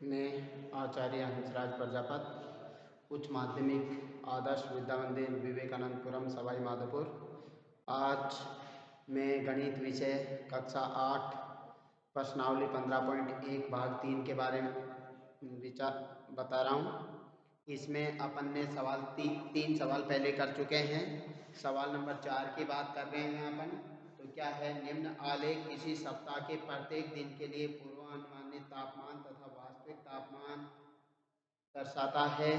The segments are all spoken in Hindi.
मैं आचार्य हंसराज प्रजापत उच्च माध्यमिक आदर्श विद्या मंदिर विवेकानंदपुरम सवाई माधोपुर। आज मैं गणित विषय कक्षा 8 प्रश्नावली 15.1 भाग 3 के बारे में विचार बता रहा हूँ। इसमें अपन ने तीन सवाल पहले कर चुके हैं। सवाल नंबर 4 की बात कर रहे हैं अपन। तो क्या है, निम्न आलेख किसी सप्ताह के प्रत्येक दिन के लिए पूर्वानुमानित तापमान तथा वास्तविक तापमान दर्शाता है।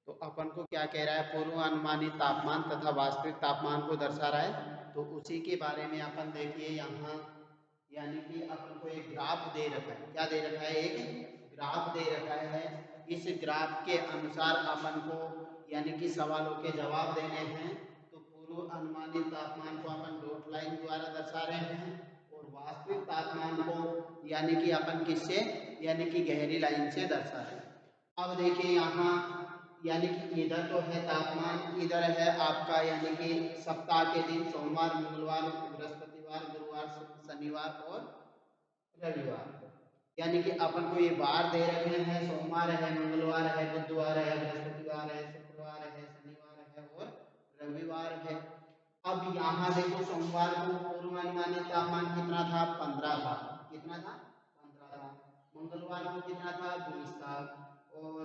तो अपन को क्या कह रहा है, पूर्वानुमानित तापमान तथा वास्तविक तापमान को दर्शा रहा है। तो उसी के बारे में अपन देखिए यहाँ, यानी कि अपन को एक ग्राफ दे रखा है। क्या दे रखा है? एक ग्राफ दे रखा है। इस ग्राफ के अनुसार अपन को यानी कि सवालों के जवाब देने हैं। तो पूर्व अनुमानित तापमान को अपन डॉट लाइन द्वारा दर्शा रहे हैं और वास्तविक तापमान को यानी कि अपन किससे, यानी कि गहरी लाइन से दर्शा रहे हैं। अब देखिए यहाँ, यानी कि इधर तो है तापमान, इधर है आपका यानी कि सप्ताह के दिन सोमवार, मंगलवार, बृहस्पतिवार, गुरुवार, शनिवार और रविवार। यानी कि अपन को ये बार दे रखे हैं, सोमवार है, मंगलवार है, बुधवार है, बृहस्पतिवार है, शुक्रवार है, शनिवार है और रविवार है। अब यहाँ देखो, सोमवार को पूर्वानुमानित तापमान कितना था? 15 था। कितना था? 15 था। मंगलवार को कितना था? 20 था। और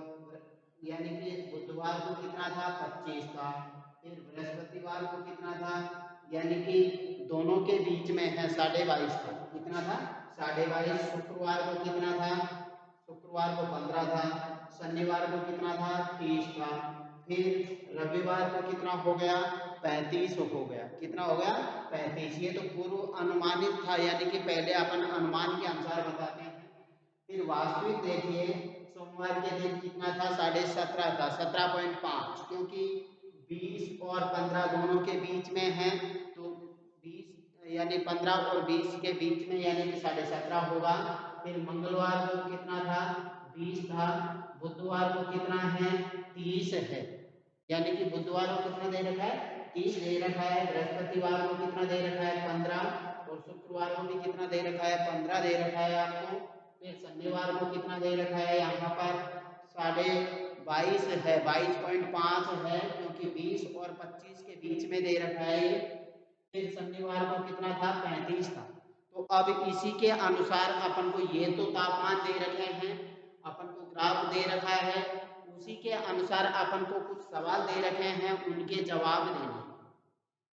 यानी कि बुधवार को कितना था? 25 था। फिर बृहस्पतिवार को कितना था? यानी कि दोनों के बीच में है 22.5 था। कितना था? 22.5। शुक्रवार को कितना था? शुक्रवार को 15 था। शनिवार को कितना था? 30 था। फिर रविवार को कितना हो गया? 35 हो गया। कितना हो गया? 35। ये तो पूर्व अनुमानित था, यानी कि पहले अपन अनुमान के अनुसार बताते हैं। फिर वास्तविक देखिए, सोमवार के दिन कितना था? 17.5 था, 17.5, क्योंकि 20 और 15 दोनों के बीच में है। तो 20 यानी 15 और 20 के बीच में यानी कि 17.5 होगा। फिर मंगलवार को कितना था? 20 था। बुधवार को कितना है? 30 है। यानी कि बुधवार को कितना दे रखा है? 30 दे रखा है। बृहस्पतिवार को कितना दे रखा है? 15। और शुक्रवार को भी कितना दे रखा है? 15 दे रखा है आपको। फिर शनिवार को कितना दे रखा है? यहाँ पर 22.5 है, 22.5 है, क्योंकि 20 और 25 के बीच में दे रखा है ये। फिर शनिवार को कितना था? 35 था। तो अब इसी के अनुसार अपन को ये तो तापमान दे रखे हैं, अपन को ग्राफ दे रखा है, उसी के अनुसार अपन को कुछ सवाल दे रखे हैं, उनके जवाब देने।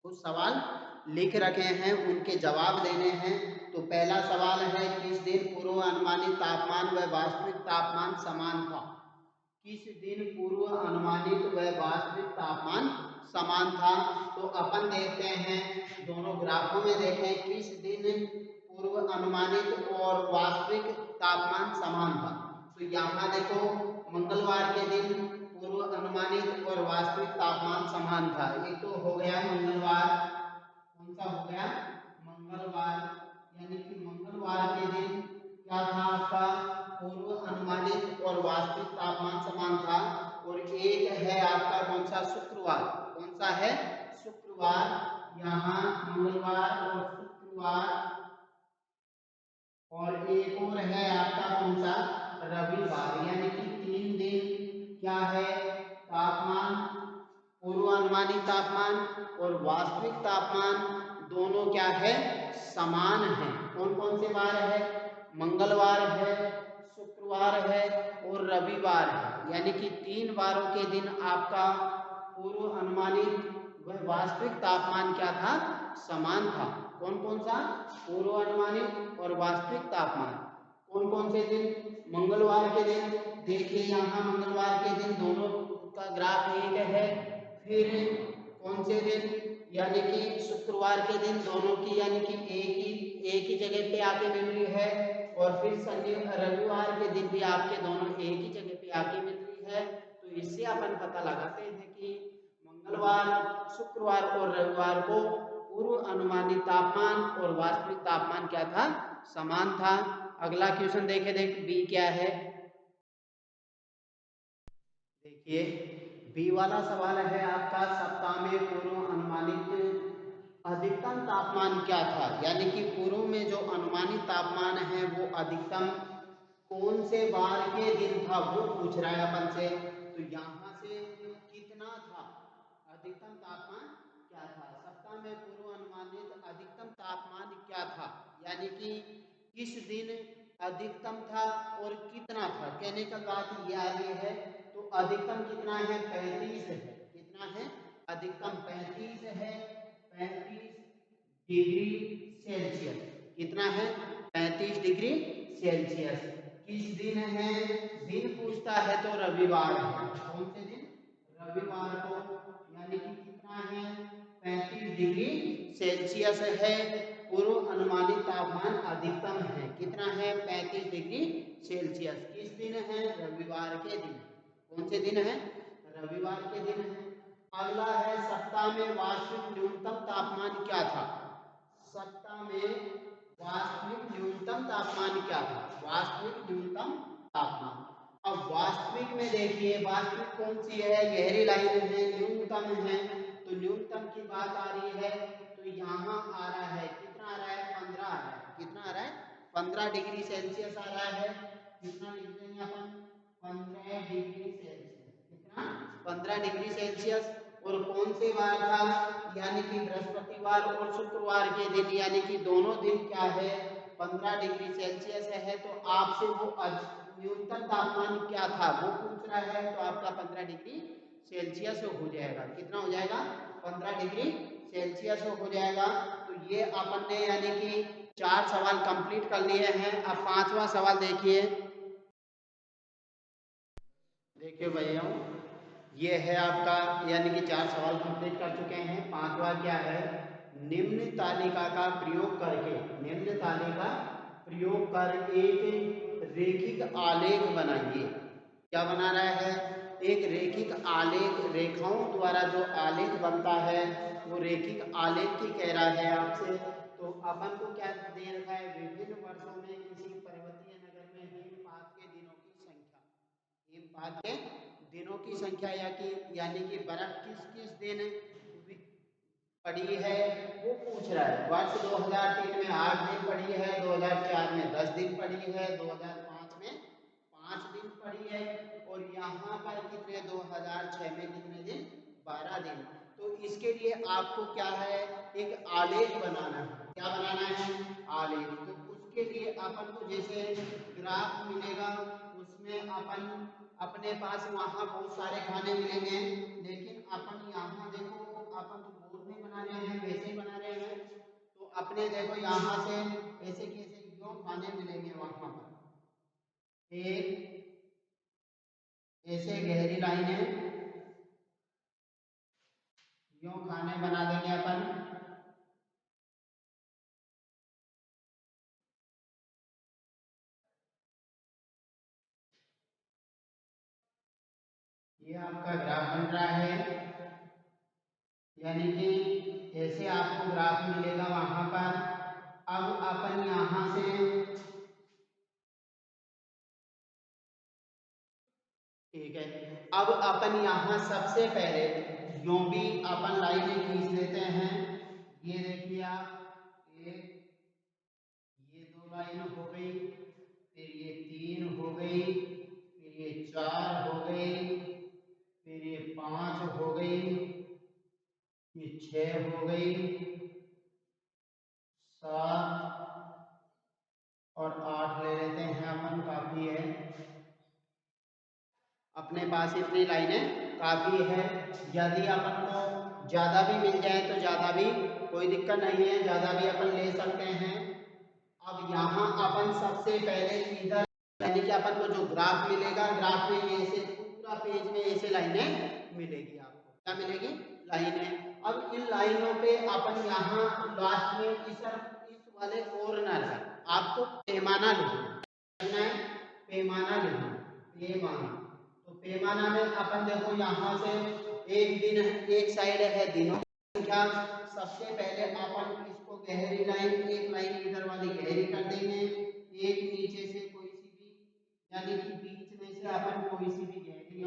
कुछ सवाल लिख रखे हैं, उनके जवाब देने हैं। तो पहला सवाल है, किस दिन पूर्व अनुमानित तापमान व वास्तविक तापमान समान था? किस दिन पूर्व अनुमानित व वास्तविक तापमान समान था? तो अपन देखते हैं, दोनों ग्राफों में देखें किस दिन पूर्व अनुमानित और वास्तविक तापमान समान था। तो यहाँ देखो, मंगलवार के दिन पूर्व अनुमानित और वास्तविक तापमान समान था। ये तो हो गया मंगलवार। कौन सा हो गया? मंगलवार। यानी कि मंगलवार के दिन क्या था आपका? पूर्व अनुमानित और वास्तविक तापमान समान था। और एक है आपका कौन सा? शुक्रवार। कौन सा है? शुक्रवार। यहाँ मंगलवार और शुक्रवार, और एक और है आपका कौन सा? रविवार। यानी कि 3 दिन क्या है? तापमान, पूर्वानुमानित तापमान और वास्तविक तापमान दोनों क्या है? समान है। कौन कौन से वार है? मंगलवार है, शुक्रवार है और रविवार है। यानी कि 3 वारों के दिन आपका पूर्व अनुमानित व वास्तविक तापमान क्या था? समान था। कौन कौन सा? पूर्व अनुमानित और वास्तविक तापमान। कौन कौन से दिन? मंगलवार के दिन। देखिए यहाँ मंगलवार के दिन दोनों का ग्राफ एक है। फिर कौन से दिन? यानी कि शुक्रवार के दिन दोनों की यानी कि एक ही जगह पे आके मिल रही है। और फिर रविवार के दिन भी आपके दोनों एक ही जगह पे आके मिल रही है। तो इससे अपन पता लगाते हैं कि मंगलवार, शुक्रवार और रविवार को पूर्व अनुमानित तापमान और वास्तविक तापमान क्या था? समान था। अगला क्वेश्चन देख बी क्या है। देखिए, बी वाला सवाल है आपका, सप्ताह में पूर्व अनुमानित अधिकतम तापमान क्या था? यानी कि पूर्व में जो अनुमानित तापमान है वो अधिकतम कौन से वार के दिन था वो पूछ रहा है अपन से। तो यहाँ से कितना था अधिकतम तापमान क्या था, सप्ताह में पूर्व अनुमानित अधिकतम तापमान क्या था, यानी कि किस दिन अधिकतम था और कितना था। कहने का बात ये आ रही है। तो अधिकतम कितना है, 35 है। कितना है, अधिकतम 35 है, 35 डिग्री सेल्सियस। कितना है, 35 डिग्री सेल्सियस। किस दिन है, दिन पूछता है तो रविवार है। कौन से दिन, रविवार को। यानी कि कितना है, 35 डिग्री सेल्सियस है। पूर्व अनुमानित तापमान अधिकतम है, कितना है, 35 डिग्री सेल्सियस। किस दिन है, रविवार के दिन। कौन से दिन है, रविवार के दिन है। अगला है सप्ताह में वास्तविक न्यूनतम तापमान क्या था। सप्ताह में वास्तविक न्यूनतम तापमान क्या था, वास्तविक न्यूनतम तापमान। अब वास्तविक में देखिए, वास्तविक कौन सी है, गहरी लाइन है, न्यूनतम है। तो न्यूनतम की बात आ रही है। तो यहाँ आ रहा है, कितना आ रहा है, 15 आ रहा है। कितना आ रहा है, 15 डिग्री सेल्सियस आ रहा है। कितना लिख देंगे अपन, 15 डिग्री सेल्सियस। कितना, 15 डिग्री सेल्सियस। और कौन से वार था, यानी कि बृहस्पतिवार और शुक्रवार के दिन, यानी कि दोनों दिन क्या है, 15 डिग्री सेल्सियस है। तो आपसे वो न्यूनतम तापमान क्या था वो पूछ रहा है। तो आपका 15 डिग्री सेल्सियस हो जाएगा। कितना हो जाएगा, 15 डिग्री सेल्सियस हो जाएगा। तो ये अपन ने यानी कि 4 सवाल कंप्लीट कर लिए हैं। अब 5वां सवाल देखिए। देखिए भैया, ये है आपका, यानी कि 4 सवाल कंप्लीट कर चुके हैं। 5वां क्या है, निम्न तालिका का प्रयोग करके, निम्न तालिका प्रयोग कर एक रेखिक आलेख बनाइए। क्या बना रहा है, एक रेखिक आलेख। रेखाओं द्वारा जो आलेख बनता है वो रेखिक आलेख की कह रहा है आपसे। तो अपन को क्या दे रखा है, विभिन्न वर्षों में किसी पर्वतीय नगर में हिमपात के दिनों की संख्या, हिमपात के दिनों की संख्या, यानी कि बर्फ किस किस दिन पड़ी है वो पूछ रहा है। वर्ष 2003 में 8 दिन पड़ी है, 2004 में 10 दिन पड़ी है, 2005 में 5 दिन पड़ी है, और यहाँ पर कितने, 2006 में कितने दिन, 12 दिन। तो इसके लिए आपको क्या है, एक आलेख बनाना है। क्या बनाना है, आलेख। तो उसके लिए अपन को जैसे ग्राफ मिलेगा, उसमें अपन अपने पास वहाँ बहुत सारे खाने मिलेंगे, लेकिन अपन यहाँ देखो, अपन तो बोर्ड में बना रहे हैं, वैसे ही बना रहे हैं। तो अपने देखो यहाँ से ऐसे कैसे क्यों खाने मिलेंगे, वहाँ पर एक ऐसे गहरी लाइन है, यूं खाने बना देंगे अपन। ये आपका ग्राफ बन रहा है, यानी कि ऐसे आपको ग्राफ मिलेगा वहां पर। अब अपन यहाँ से ठीक है, अब अपन यहाँ सबसे पहले यूं भी अपन लाइनें खींच लेते हैं। ये देखिए आप, एक, ये 2 लाइन हो गई, फिर ये 3 हो गई, फिर ये 4 हो गई, फिर ये 5 हो गई, ये 6 हो गई, 7 और 8 ले लेते हैं अपन, काफी है। अपने पास इतनी लाइनें काफी है। यदि अपन को ज्यादा भी मिल जाए तो ज्यादा भी कोई दिक्कत नहीं है, ज्यादा भी अपन ले सकते हैं। अब यहाँ अपन सबसे पहले इधर, यानी कि अपन को जो ग्राफ मिलेगा, ग्राफ में ऐसे पूरा पेज में ऐसे लाइनें मिलेगी। आपको क्या मिलेगी, लाइनें। अब इन लाइनों पे अपन यहाँ लास्ट में इस वाले कॉर्नर पर आपको पैमाना लिखना है, पैमाना लिखना, पैमाना। तो पैमाना में अपन देखो यहाँ से एक दिन, एक साइड है दिनों की संख्या। सबसे पहले अपन इसको गहरी लाइन, एक लाइन इधर वाली गहरी कर देंगे, एक नीचे से कोई सी भी, यानी कि बीच में से अपन कोई सी भी गहरी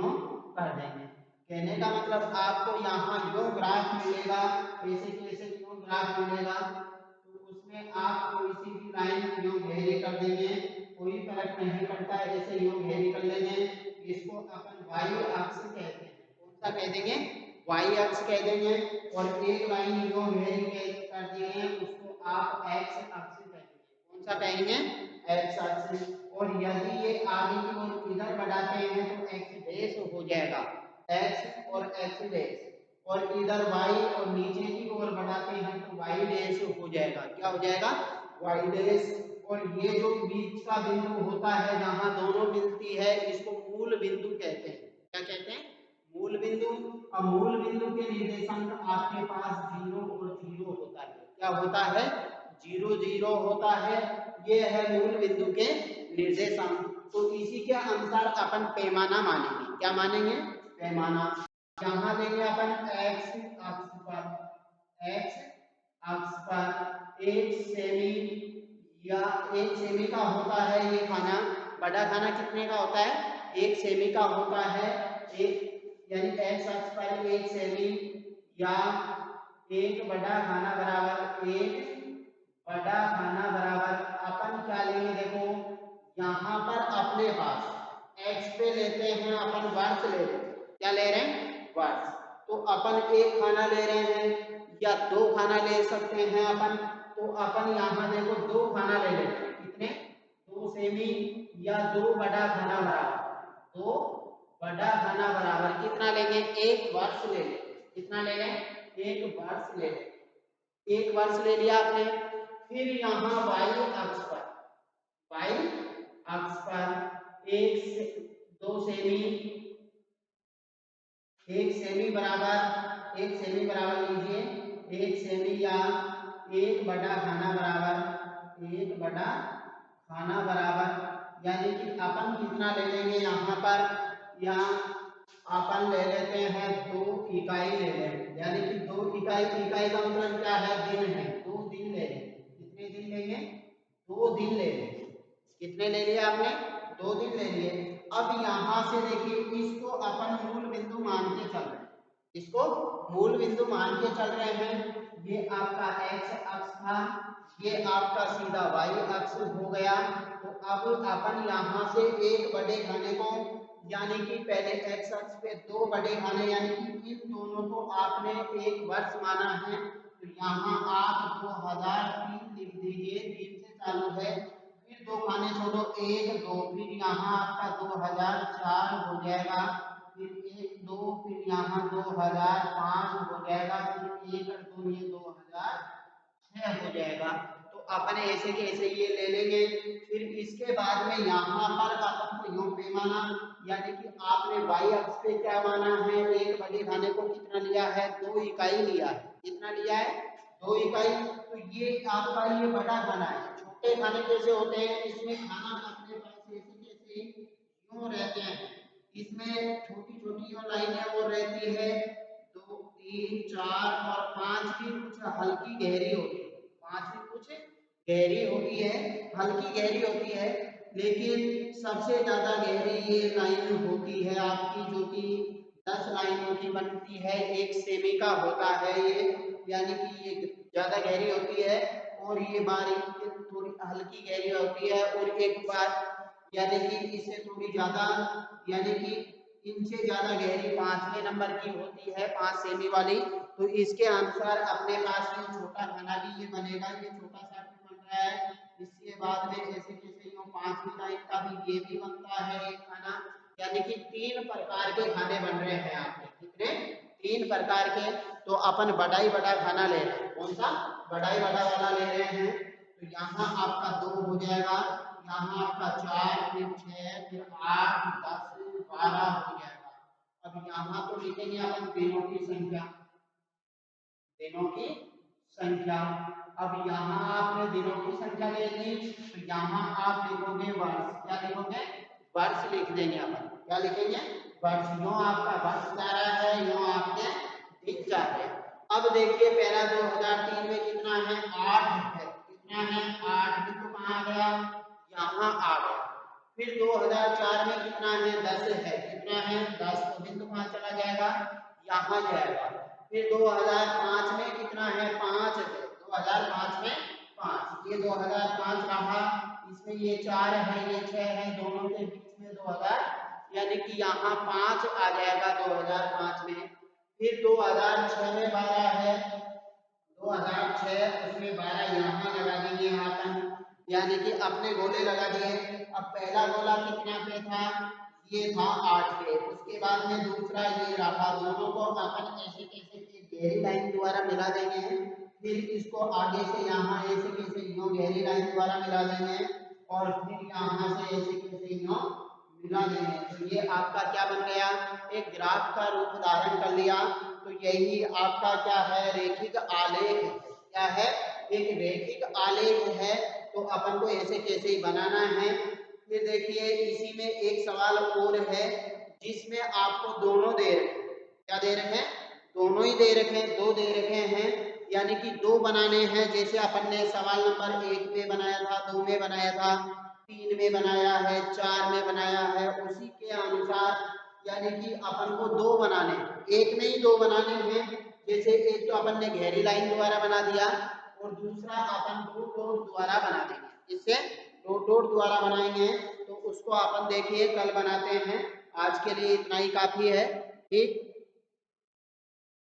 कर देंगे। कहने का मतलब आपको यहाँ जो ग्राफ मिलेगा, ऐसे कैसे जो ग्राफ मिलेगा, तो उसमें आप कोई सी भी लाइन जो गहरी कर देंगे, कोई फर्क इफेक्ट नहीं पड़ता है, ऐसे यूं घेरी कर लेंगे। इसको अपन वाई अक्ष कहते हैं। कौन सा कह देंगे? वाई अक्ष कह देंगे। और एक लाइन यूं घेरी कर दिए उसको आप एक्स अक्ष कहेंगे। कौन सा कहेंगे? एक्स अक्ष। और यदि ये आगे की ओर इधर बढ़ाते हैं तो एक्स डैश हो जाएगा, एक्स और एक्स डैश। और इधर y और नीचे की ओर बढ़ाते हैं तो y डैश हो जाएगा। क्या हो जाएगा? y dash. और ये जो बीच का बिंदु होता है जहां दोनों मिलती है इसको मूल बिंदु कहते हैं। क्या कहते हैं? मूल बिंदु। अब मूल बिंदु के निर्देशांक आपके पास 0 और 0 होता है। क्या होता है? 0 0 होता है। ये है मूल बिंदु के निर्देशांक। तो इसी के अनुसार अपन पैमाना मानेंगे। क्या मानेंगे? पैमाना। यहाँ लेंगे अपन x अक्ष पर, x अक्ष पर 1 सेमी या 1 सेमी का होता है ये खाना। बड़ा खाना कितने का होता है? 1 सेमी का होता है। एक यानी x अक्ष पर 1 सेमी या एक बड़ा खाना बराबर, एक बड़ा खाना बराबर अपन क्या लेंगे? देखो यहाँ पर अपने पास x पे लेते हैं अपन वर्ष ले रहे हैं। क्या ले रहे हैं? वर्ष। तो अपन एक खाना ले रहे हैं या दो खाना ले सकते हैं अपन। तो अपन यहाँ देखो दो खाना ले लेते हैं। कितने? 2 सेमी या दो बड़ा खाना बराबर, दो बड़ा खाना बराबर कितना लेंगे? एक वर्ष ले लेंगे। कितना ले लें? एक वर्ष ले लें। एक वर्ष ले लिया आपने। फिर यहाँ y अक्ष पर, y अक्ष पर 2 सेमी, 1 सेमी बराबर, 1 सेमी बराबर लीजिए, 1 सेमी या एक बड़ा खाना बराबर, एक बड़ा खाना बराबर। यानी कि अपन कितना ले लेंगे यहाँ पर? यहाँ अपन ले लेते हैं 2 इकाई ले लेंगे। यानी कि 2 इकाई, इकाई का मतलब क्या है? दिन है। 2 दिन ले लेंगे। कितने दिन लेंगे? 2 दिन ले लेंगे। कितने ले लिए आपने? 2 दिन ले लिए। अब यहाँ से देखिए इसको अपन मूल बिंदु मान के चल रहे हैं। इसको मूल बिंदु मान के चल रहे हैं। ये आपका x अक्ष था, ये आपका सीधा y अक्ष हो गया। तो अब अपन यहाँ से एक बड़े खाने को, यानी कि पहले x अक्ष पे 2 बड़े खाने, यानी कि इन दोनों को आपने एक वर्ष माना है। तो यहाँ आप 2003 लिख दीजिए, 3 से चालू है। फिर 2 खाने छोड़ो, 1 2, फिर यहाँ आपका 2004 हो जाएगा, फिर 1 2, फिर यहाँ 2005 हो जाएगा, फिर 1 और 2 ये 2006 हो जाएगा। तो अपन ऐसे के ऐसे ये ले लेंगे। फिर इसके बाद में यहाँ पर अपन को यूं पैमाना, यानी कि आपने y अक्ष पे क्या माना है? एक बड़े खाने को कितना लिया है? 2 इकाई लिया है। कितना लिया है? 2 इकाई। तो ये आपका ये बड़ा खाना है। छोटे खाने कैसे होते हैं? इसमें खाना अपने पास ऐसे कैसे यूं रहते हैं, इसमें छोटी छोटी जो लाइनें वो रहती है 2 3 4 और 5 की कुछ हल्की गहरी होती है, 5 की कुछ गहरी होती है, हल्की गहरी होती है। लेकिन सबसे ज्यादा गहरी ये लाइन होती है आपकी, जो कि 10 लाइनों की बनती है। 1 सेमी का होता है ये, यानी कि ये ज्यादा गहरी होती है। और ये बारीक थोड़ी हल्की गहरी होती है। और एक बार यानी कि इससे थोड़ी ज्यादा, यानी कि इनसे ज्यादा गहरी 5वें नंबर की होती है, 5 सेमी वाली। तो इसके अनुसार अपने पास ये छोटा खाना भी ये बनेगा। ये छोटा सा भी बन रहा है। इसके बाद में ऐसे कैसे 5वीं लाइन का भी ये भी बनता है एक खाना। यानी कि 3 प्रकार के खाने बन रहे हैं आपके। कितने? 3 प्रकार के। तो अपन बड़ा ही बड़ा खाना ले रहे हैं। कौन सा? बड़ा ही बड़ा वाला ले रहे हैं। तो यहाँ आपका 2 हो जाएगा, यहाँ आपका 4, फिर 6, फिर 8, 10, 12 हो जाएगा। अब यहाँ तो लिखेंगे अपन दिनों की संख्या, दिनों की संख्या। अब यहाँ आपने दिनों की संख्या ले ली, तो यहाँ आप लिखोगे वर्ष। क्या लिखोगे? वर्ष लिख देंगे अपन। क्या लिखेंगे? वर्ष। यूं आपका वर्ष जा रहा है, यूं आपके दिन जा रहे हैं। अब देखिए पहला 2003 में कितना है? 8 है। कितना है? 8 बिंदु कहाँ आ गया? यहाँ आ गया। फिर 2004 में कितना है? 10 है। कितना है? 10। तो बिंदु कहाँ चला जाएगा? यहाँ जाएगा। फिर 2005 में कितना है? 5 है। 2005 में 5, ये 2005 रहा। इसमें ये 4 है, ये 6 है, दोनों के बीच में 2000, यानी कि यहाँ 5 आ जाएगा 2005 में। फिर 2006 में 12 है, 2006 उसमें 12 यहाँ लगा देंगे अपन, यानी कि अपने गोले लगा दिए। अब पहला गोला कितना पे था, ये था 8 पे। उसके बाद में दूसरा ये रहा, दोनों को अपन ऐसे कैसे एक गहरी लाइन द्वारा मिला देंगे। फिर इसको आगे से यहाँ ऐसे कैसे यूं गहरी लाइन द्वारा मिला देंगे और फिर यहाँ से ऐसे कैसे यूं मिला देंगे। तो ये आपका क्या बन गया, एक ग्राफ का रूप धारण कर लिया। तो यही आपका क्या है, रेखिक आलेख है। क्या है, एक रेखिक आलेख है। तो अपन को ऐसे कैसे ही बनाना है। फिर देखिए इसी में एक सवाल और है जिसमें आपको दोनों दे रखे, क्या दे रखे हैं, दोनों ही दे रखे हैं, दो दे रखे हैं, यानी कि दो बनाने हैं। जैसे अपन ने सवाल नंबर 1 में बनाया था, 2 में बनाया था, 3 में बनाया है, 4 में बनाया है, उसी के अनुसार यानी कि अपन को दो बनाने, एक नहीं दो बनाने हैं। जैसे एक तो अपन ने गहरी लाइन द्वारा बना दिया और दूसरा अपन दो डॉट द्वारा बना देंगे। इससे दो डॉट द्वारा बनाएंगे तो उसको अपन देखिए कल बनाते हैं। आज के लिए इतना ही काफी है। ठीक।